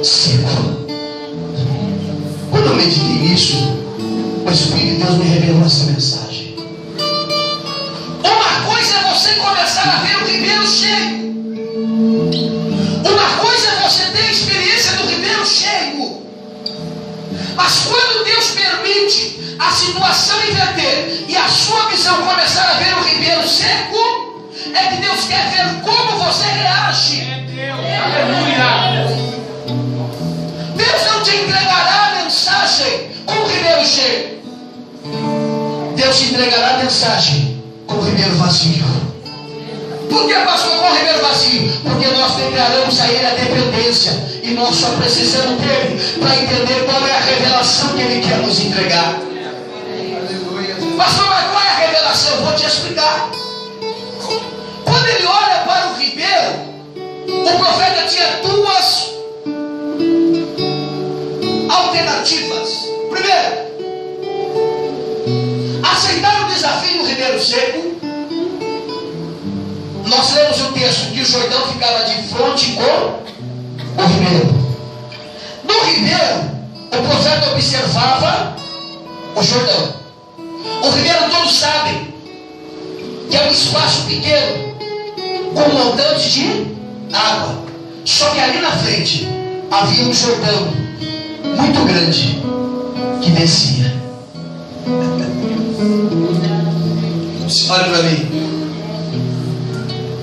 seco. Quando eu meditei nisso, o Espírito de Deus me revelou essa mensagem. Uma coisa é você começar a ver o ribeiro cheio. Uma coisa é você ter a experiência do ribeiro cheio. Mas quando Deus permite a situação inverter e a sua visão começar a ver o ribeiro seco, é que Deus quer ver como você reage. Aleluia. Deus não te entregará a mensagem com o ribeiro cheio. Deus te entregará a mensagem com o ribeiro vazio. Por que, pastor, com o ribeiro vazio? Porque nós declaramos a Ele a dependência. E nós só precisamos dele para entender qual é a revelação que Ele quer nos entregar. Pastor, mas qual é a revelação? Eu vou te explicar. Quando ele olha para o ribeiro, o profeta tinha duas alternativas. Primeiro, aceitar o desafio do ribeiro seco. Nós lemos o texto que o Jordão ficava de frente com o ribeiro. No ribeiro, o profeta observava o Jordão. O ribeiro, todos sabem que é um espaço pequeno com um montante de água. Só que ali na frente havia um Jordão muito grande que descia. Olha para mim.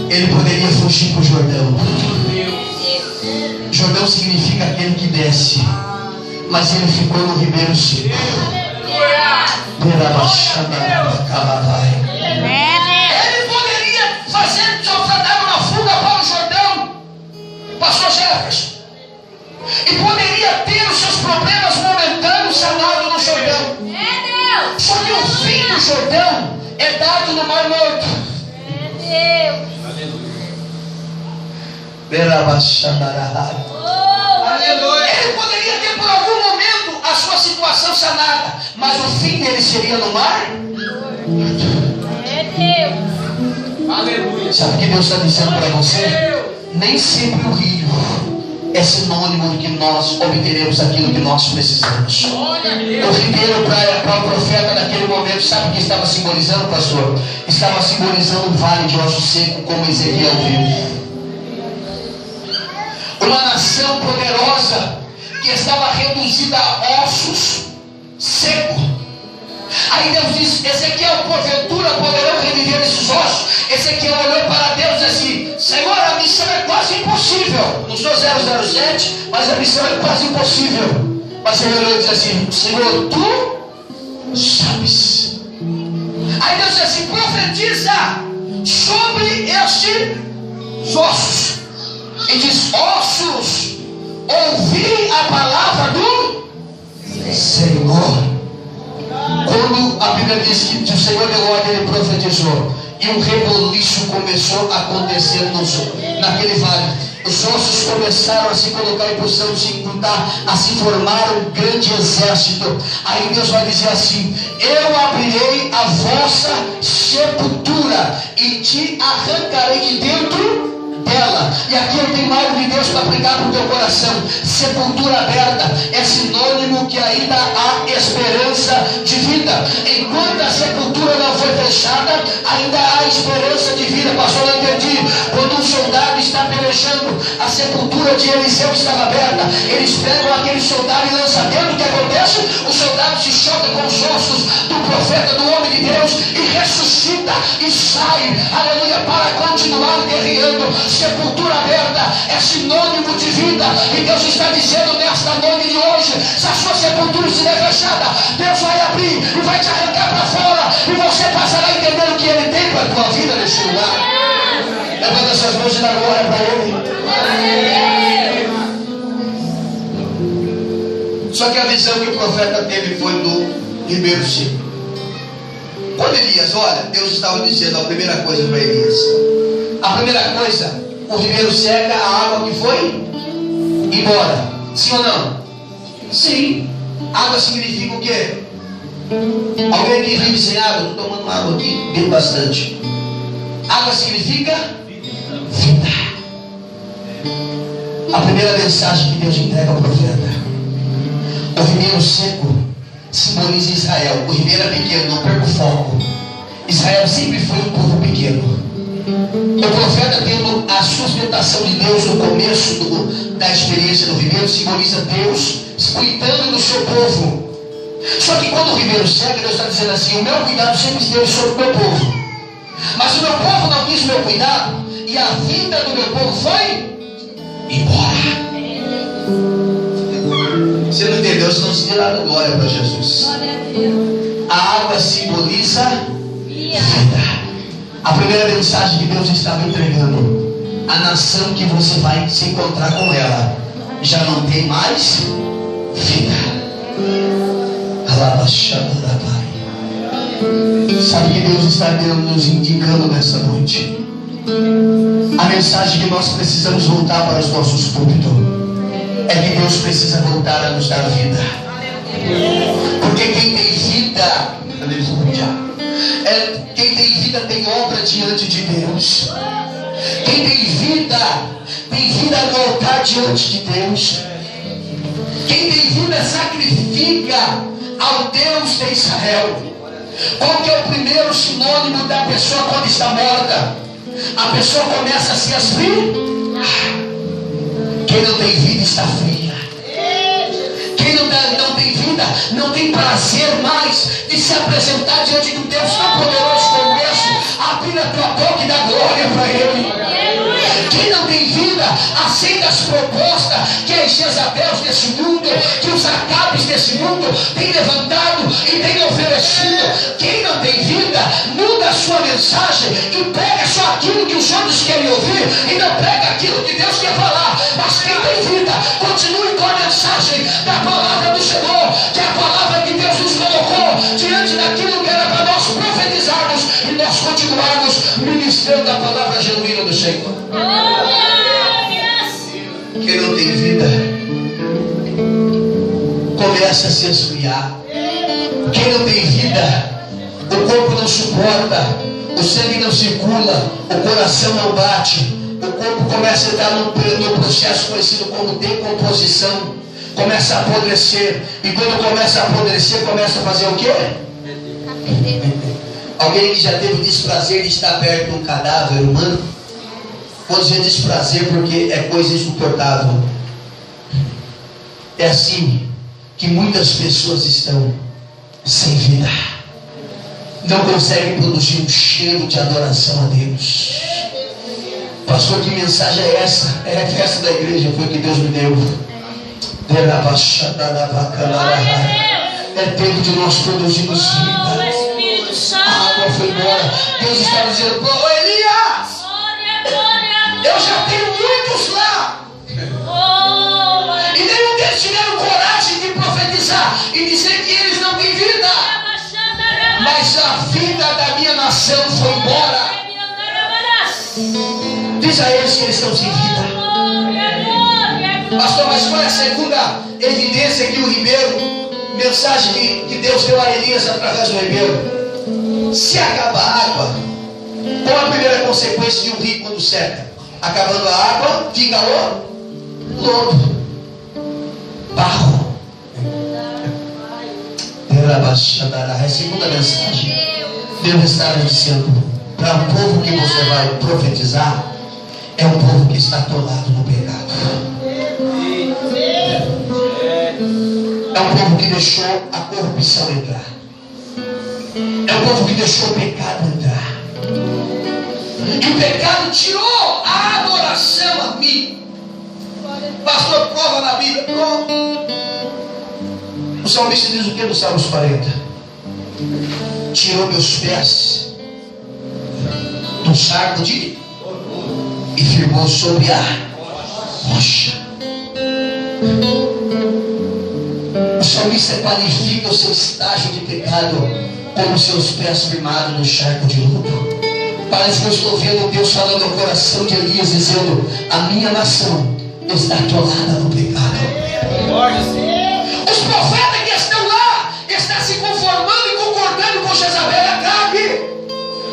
Ele poderia fugir para o Jordão. Jordão significa aquele que desce. Mas ele ficou no ribeiro seco. Ele poderia fazer dar uma fuga para o Jordão, pastor Jefferson, e poderia ter os seus problemas momentâneos sanados no Jordão. Só que o fim do Jordão é dado no Mar Morto. Aleluia. Ele poderia ter por algum momento a sua situação sanada, mas o fim dele seria no mar. Aleluia. Sabe o que Deus está dizendo para você? Nem sempre o rio é sinônimo de que nós obteremos aquilo que nós precisamos. O ribeiro para o profeta naquele momento, sabe o que estava simbolizando, pastor? Estava simbolizando um vale de ossos secos, como Ezequiel viu. Uma nação poderosa que estava reduzida a ossos secos. Aí Deus diz: Ezequiel, porventura poderão reviver esses ossos? Ezequiel olhou para Deus e disse assim: Senhor, a missão é quase impossível. Não sou 007, mas a missão é quase impossível. Mas ele olhou e disse assim: Senhor, tu sabes. Aí Deus disse assim: profetiza sobre estes ossos. E diz: ossos, ouvi a palavra do Senhor. Quando a Bíblia diz que o Senhor deu ordem, ele profetizou, e um reboliço começou a acontecer naquele vale. Os ossos começaram a se colocar em posição de se juntar, a se formar um grande exército. Aí Deus vai dizer assim: eu abrirei a vossa sepultura e te arrancarei de dentro dela. E aqui eu tenho algo de Deus para aplicar para o teu coração. Sepultura aberta é sinônimo que ainda há esperança de vida. Enquanto a sepultura não foi fechada, ainda há esperança de vida. Pastor, não entendi. Quando um soldado está pelejando, a sepultura de Eliseu estava aberta. Eles pegam aquele soldado e lançam dentro. O que acontece? O soldado se choca com os ossos do profeta, do homem de Deus, e ressuscita e sai, aleluia, para continuar guerreando. Sepultura aberta é sinônimo de vida. E Deus está dizendo nesta noite de hoje: se a sua sepultura estiver fechada, Deus vai abrir e vai te arrancar para fora, e você passará a entender o que Ele tem para a tua vida neste lugar. Levanta suas mãos e dá glória para Ele. Só que a visão que o profeta teve foi do ribeiro seco. Quando Elias olha, Deus estava dizendo a primeira coisa para Elias. A primeira coisa: o ribeiro seca, a água que foi embora. Sim ou não? Sim. Água significa o quê? Alguém que vive sem água? Estou tomando água aqui bem bastante. Água significa vida. A primeira mensagem que Deus entrega ao profeta: o ribeiro seco simboliza Israel. O ribeiro é pequeno, não perca o foco. Israel sempre foi um povo pequeno. O profeta, tendo a sustentação de Deus no começo da experiência do ribeiro, simboliza Deus cuidando do seu povo. Só que quando o ribeiro seca, Deus está dizendo assim: o meu cuidado sempre esteve sobre o meu povo, mas o meu povo não quis o meu cuidado, e a vida do meu povo foi embora. Você não entendeu? Você não se deu nada glória para Jesus. A água simboliza vida. A primeira mensagem que Deus estava entregando: a nação que você vai se encontrar com ela já não tem mais vida. Sabe que Deus está nos indicando nessa noite? A mensagem que nós precisamos voltar para os nossos púlpitos é que Deus precisa voltar a nos dar vida. Porque quem tem vida, quem tem vida tem obra diante de Deus. Quem tem vida no altar diante de Deus. Quem tem vida sacrifica ao Deus de Israel. Qual que é o primeiro sinônimo da pessoa quando está morta? A pessoa começa a se esfriar. Quem não tem vida está fria. Quem não tem vida não tem prazer mais de se apresentar diante de um Deus tão poderoso como esse. Abrir a tua boca e dar glória para Ele. Quem não tem vida aceita as propostas que as Jezabels desse mundo, que os Acabes desse mundo têm levantado e têm oferecido. Quem não tem vida muda a sua mensagem e prega só aquilo que os outros querem ouvir e não prega aquilo que Deus quer falar. Mas quem tem vida continue com a mensagem da palavra do Senhor, que é a palavra que Deus nos colocou diante daquilo que era para nós profetizarmos e nós continuarmos ministrando a palavra genuína do Senhor. Quem não tem vida começa a se esfriar. Quem não tem vida, o corpo não suporta, o sangue não circula, o coração não bate, o corpo começa a entrar num processo conhecido como decomposição, começa a apodrecer, e quando começa a apodrecer, começa a fazer o quê? Alguém que já teve o desprazer de estar perto de um cadáver humano? Vou dizer desprazer porque é coisa insuportável. É assim que muitas pessoas estão sem vida. Não conseguem produzir um cheiro de adoração a Deus. Pastor, que mensagem é essa? É a festa da igreja, foi que Deus me deu. É tempo de nós produzirmos vida. A água foi embora. Deus está dizendo: ô Elias, eu já tenho muitos lá. E nenhum deles tiveram coragem de profetizar e dizer que eles não têm vida. Mas a vida da minha nação foi embora. Diz a eles que eles estão sem vida. Pastor, mas qual é a segunda evidência que o ribeiro, mensagem que Deus deu a Elias através do ribeiro? Se acaba a água, qual a primeira consequência de um rio quando seca? Acabando a água, fica o lodo, barro. A segunda mensagem, Deus está dizendo para o povo que você vai profetizar: é um povo que está atolado no pecado. É um povo que deixou a corrupção entrar. É um povo que deixou o pecado entrar. E o pecado tirou a adoração a mim. Pastor, prova na Bíblia. Prova. O salmista diz o que no Salmos 40? Tirou meus pés do charco de e firmou sobre a rocha. O salmista qualifica o seu estágio de pecado como seus pés firmados no charco de lodo. Parece que eu estou vendo Deus falando ao coração de Elias, dizendo: a minha nação está atolada no pecado. Os profetas que estão lá estão se conformando e concordando com Jezabel e Acabe.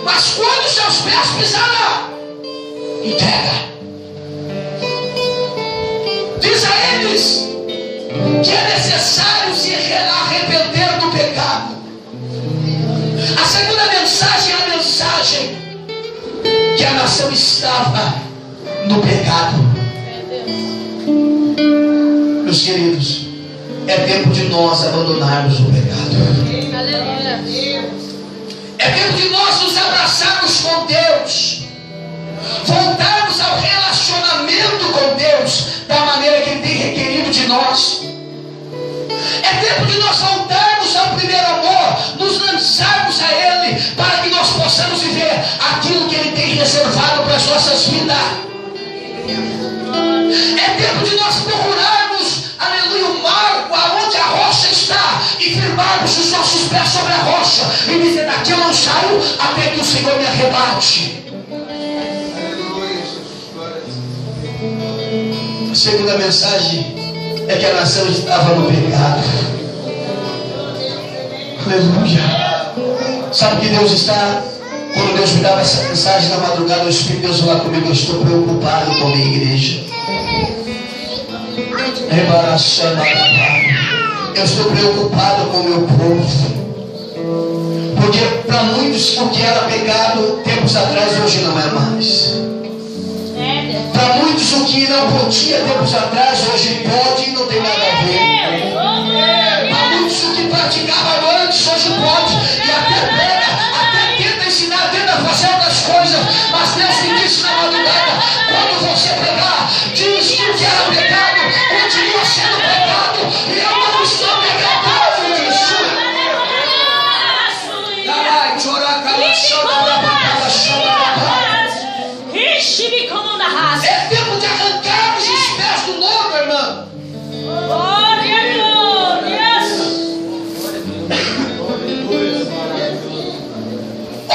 Mas quando seus pés pisarem lá, entrega. que é necessário se arrepender do pecado. A segunda mensagem é a mensagem que a nação estava no pecado. Meus queridos, é tempo de nós abandonarmos o pecado. É tempo de nós nos abraçarmos com Deus, voltarmos ao relacionamento com Deus da maneira que Ele tem requerido de nós. É tempo de nós voltarmos ao primeiro amor, nos lançarmos a Ele, para que nós possamos viver aquilo que Ele tem reservado para as nossas vidas. É tempo de nós procurarmos, aleluia, o marco aonde a rocha está e firmarmos os nossos pés sobre a rocha e dizer: daqui eu não saio até que o Senhor me arrebate. A segunda mensagem é que a nação estava no pecado. Aleluia. Sabe que Deus está? Quando Deus me dava essa mensagem na madrugada, o Espírito de Deus falou comigo: eu estou preocupado com a minha igreja. Eu estou preocupado com o meu povo. Porque para muitos o que era pecado tempos atrás, hoje não é mais. Para muitos o que não podia tempos atrás, hoje pode e não tem nada a ver. Para muitos o que praticava antes, hoje pode e até pega, até tenta ensinar, tenta fazer outras coisas. Mas Deus me disse na madrugada: quando você pegar, diz que o que era pecado continua sendo pecado e eu não estou pecado disso. É tempo de arrancarmos os pés do lodo, irmã.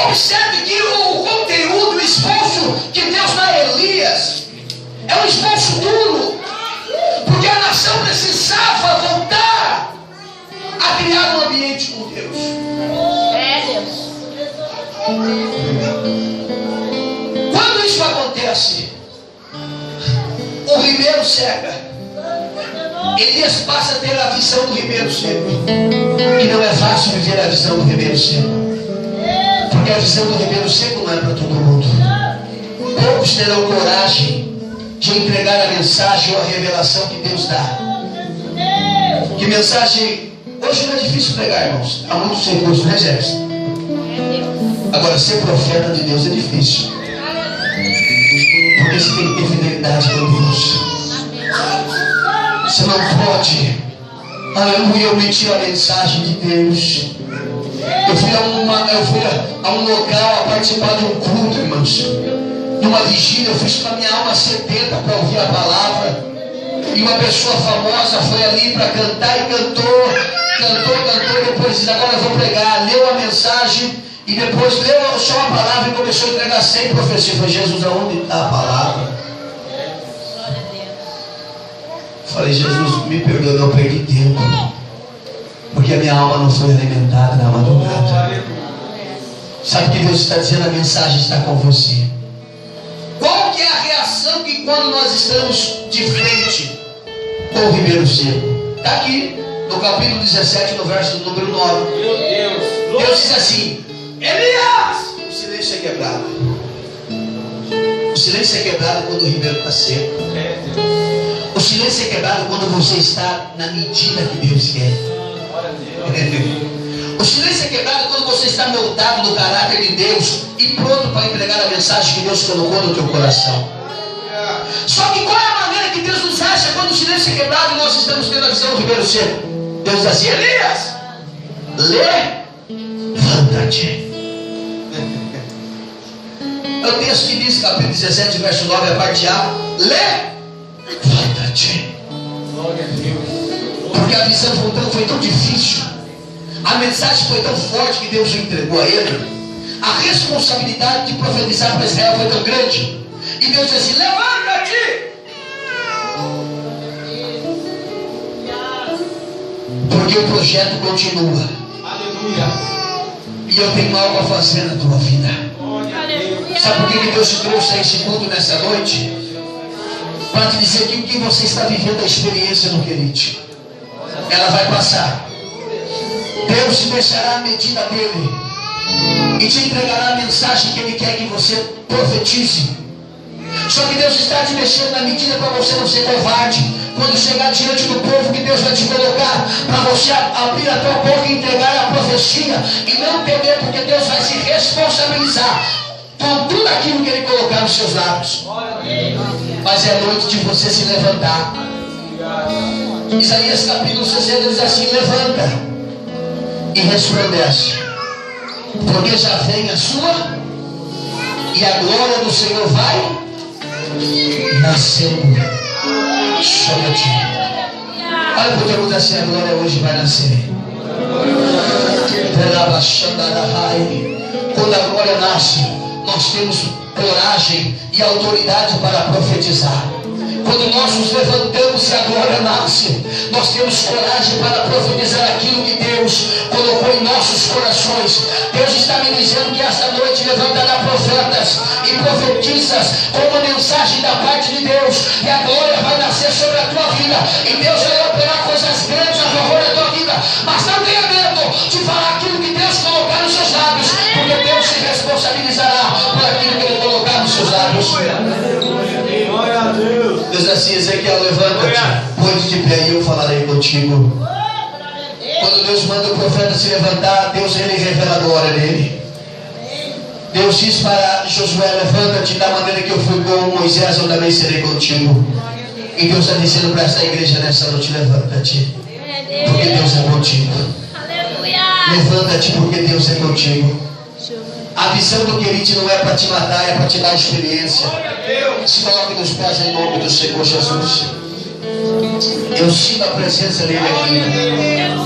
Observe que o conteúdo, o esforço que Deus dá a Elias é um esforço duro, porque a nação precisava voltar a criar um ambiente com Deus. Quando isso acontece, o ribeiro seca. Elias passa a ter a visão do ribeiro seco. E não é fácil viver a visão do ribeiro seco, porque a visão do ribeiro seco não é para todo mundo. Poucos terão coragem de entregar a mensagem ou a revelação que Deus dá. Que mensagem? Hoje não é difícil pregar, irmãos. Há muitos recursos, né, Jefferson? Agora, ser profeta de Deus é difícil, porque você tem que ter fidelidade com Deus. Você não pode, aleluia, omitir a mensagem de Deus. Eu fui a um local a participar de um culto, irmãos. Numa vigília, eu fiz com a minha alma sedenta para ouvir a palavra. E uma pessoa famosa foi ali para cantar e cantou. Depois disse: agora eu vou pregar. Leu a mensagem e depois leu só a palavra e começou a entregar sem profecia. Foi: Jesus, aonde está a palavra? Falei: Jesus, me perdoe, eu perdi tempo, porque a minha alma não foi alimentada na madrugada. Sabe o que Deus está dizendo? A mensagem está com você. Qual que é a reação que quando nós estamos de frente com o ribeiro seco? Está aqui no capítulo 17, no verso número 9. Meu Deus. Deus diz assim: Elias! O silêncio é quebrado. O silêncio é quebrado quando o ribeiro está seco. O silêncio é quebrado quando você está na medida que Deus quer. O silêncio é quebrado quando você está moldado no caráter de Deus e pronto para entregar a mensagem que Deus colocou no teu coração. Só que qual é a maneira que Deus nos acha quando o silêncio é quebrado e nós estamos tendo a visão do ribeiro seco? Deus diz assim: Elias, levanta-te. É o texto que diz, capítulo 17, verso 9, a parte A: levanta-te. Porque a visão foi tão difícil, a mensagem foi tão forte que Deus entregou a ele. A responsabilidade de profetizar para Israel foi tão grande. E Deus disse assim: levanta-te. Porque o projeto continua. Aleluia. E eu tenho algo a fazer na tua vida. Sabe por que Deus te trouxe a esse culto nessa noite? Para te dizer que o que você está vivendo é a experiência do Querite. ela vai passar. Deus te deixará a medida dele e te entregará a mensagem que ele quer que você profetize. Só que Deus está te deixando na medida para você não ser covarde. Quando chegar diante do povo que Deus vai te colocar, para você abrir a tua boca e entregar a profecia e não temer, porque Deus vai se responsabilizar por tudo aquilo que ele colocar nos seus lábios. Mas é noite de você se levantar. Isaías capítulo 60 diz assim: levanta e resplandece, porque já vem a sua e a glória do Senhor vai nascendo sobre ti. Olha para o teu mundo assim: a glória hoje vai nascer. Quando a glória nasce, nós temos coragem e autoridade para profetizar. Quando nós nos levantamos e a glória nasce, nós temos coragem para profetizar aquilo que Deus colocou em nossos corações. Deus está me dizendo que esta noite levantará profetas e profetizas com uma mensagem da parte de Deus, e a glória vai nascer sobre a tua vida, e Deus vai operar coisas grandes a favor da tua vida. Mas não tenha medo de falar aquilo que Deus colocar nos seus lábios, porque Deus se responsabilizará por aquilo que ele colocar nos seus lábios. Deus assim: Ezequiel, levanta-te, põe-te de pé e eu falarei contigo. Quando Deus manda o profeta se levantar, Deus ele revela a glória dele. Deus diz para Josué: levanta-te, da maneira que eu fui com Moisés, eu também serei contigo. E Deus está dizendo para essa igreja nessa noite: levanta-te, porque Deus é contigo. Levanta-te, porque Deus é contigo. A visão do Querite não é para te matar, é para te dar experiência. Se coloque nos pés em nome do Senhor Jesus. Eu sinto a presença dele aqui.